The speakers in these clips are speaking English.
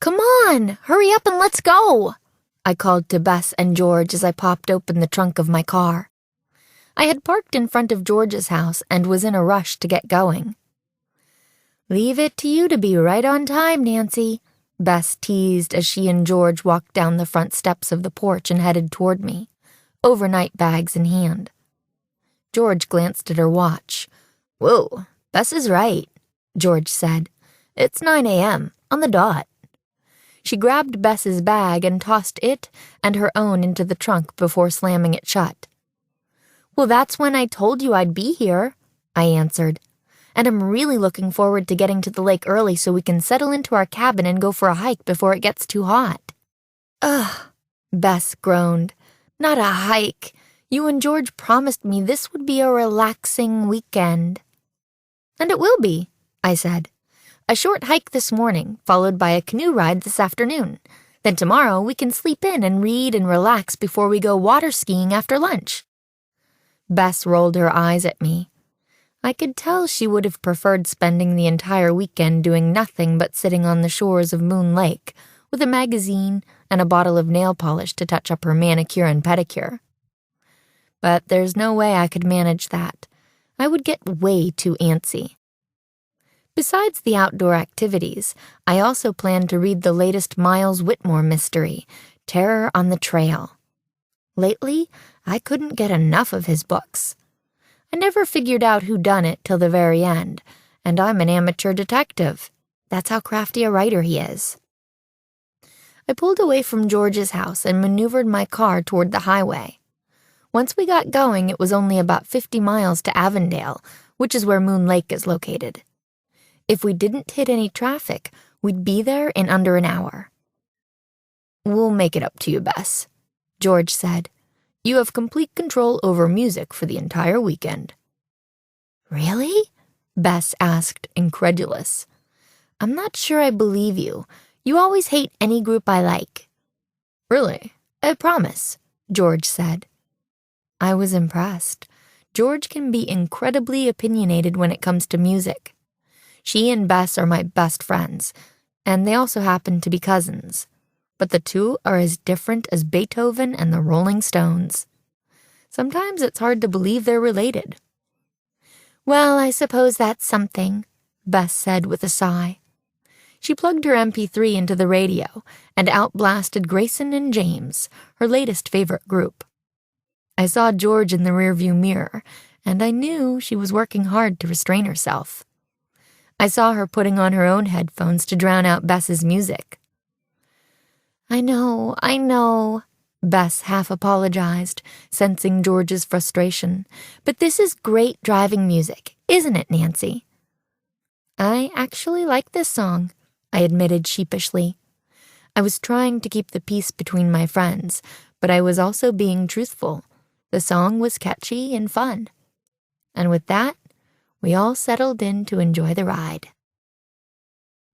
Come on, hurry up and let's go, I called to Bess and George as I popped open the trunk of my car. I had parked in front of George's house and was in a rush to get going. Leave it to you to be right on time, Nancy, Bess teased as she and George walked down the front steps of the porch and headed toward me, overnight bags in hand. George glanced at her watch. Whoa, Bess is right, George said. It's 9 a.m., on the dot. She grabbed Bess's bag and tossed it and her own into the trunk before slamming it shut. Well, that's when I told you I'd be here, I answered. And I'm really looking forward to getting to the lake early so we can settle into our cabin and go for a hike before it gets too hot. Ugh, Bess groaned. Not a hike. You and George promised me this would be a relaxing weekend. And it will be, I said. A short hike this morning, followed by a canoe ride this afternoon. Then tomorrow we can sleep in and read and relax before we go water skiing after lunch. Bess rolled her eyes at me. I could tell she would have preferred spending the entire weekend doing nothing but sitting on the shores of Moon Lake with a magazine and a bottle of nail polish to touch up her manicure and pedicure. But there's no way I could manage that. I would get way too antsy. Besides the outdoor activities, I also planned to read the latest Miles Whitmore mystery, Terror on the Trail. Lately, I couldn't get enough of his books. I never figured out who done it till the very end, and I'm an amateur detective. That's how crafty a writer he is. I pulled away from George's house and maneuvered my car toward the highway. Once we got going, it was only about 50 miles to Avondale, which is where Moon Lake is located. If we didn't hit any traffic, we'd be there in under an hour. We'll make it up to you, Bess, George said. You have complete control over music for the entire weekend. Really? Bess asked, incredulous. I'm not sure I believe you. You always hate any group I like. Really? I promise, George said. I was impressed. George can be incredibly opinionated when it comes to music. She and Bess are my best friends, and they also happen to be cousins. But the two are as different as Beethoven and the Rolling Stones. Sometimes it's hard to believe they're related. Well, I suppose that's something, Bess said with a sigh. She plugged her MP3 into the radio and outblasted Grayson and James, her latest favorite group. I saw George in the rearview mirror, and I knew she was working hard to restrain herself. I saw her putting on her own headphones to drown out Bess's music. I know, Bess half apologized, sensing George's frustration. But this is great driving music, isn't it, Nancy? I actually like this song, I admitted sheepishly. I was trying to keep the peace between my friends, but I was also being truthful. The song was catchy and fun. And with that, we all settled in to enjoy the ride.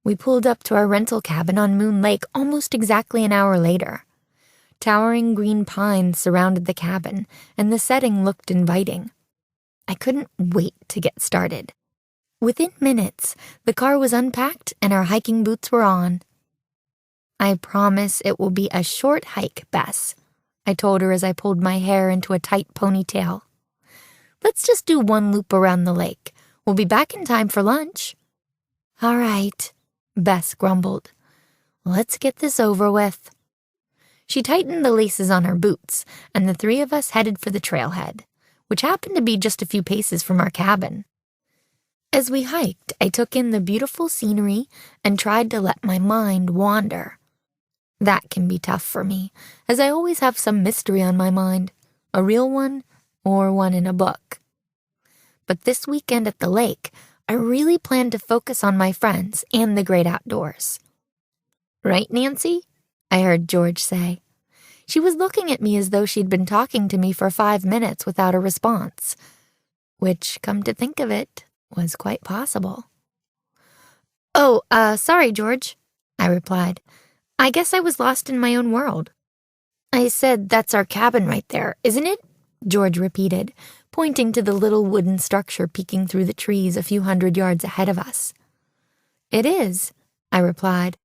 We pulled up to our rental cabin on Moon Lake almost exactly an hour later. Towering green pines surrounded the cabin, and the setting looked inviting. I couldn't wait to get started. Within minutes, the car was unpacked and our hiking boots were on. I promise it will be a short hike, Bess, I told her as I pulled my hair into a tight ponytail. Let's just do one loop around the lake. We'll be back in time for lunch. All right, Bess grumbled. Let's get this over with. She tightened the laces on her boots, and the three of us headed for the trailhead, which happened to be just a few paces from our cabin. As we hiked, I took in the beautiful scenery and tried to let my mind wander. That can be tough for me, as I always have some mystery on my mind, a real one or one in a book. But this weekend at the lake, I really planned to focus on my friends and the great outdoors. Right, Nancy? I heard George say. She was looking at me as though she'd been talking to me for 5 minutes without a response, which, come to think of it, was quite possible. Oh, sorry, George, I replied. I guess I was lost in my own world. I said that's our cabin right there, isn't it? George repeated, pointing to the little wooden structure peeking through the trees a few hundred yards ahead of us. It is, I replied.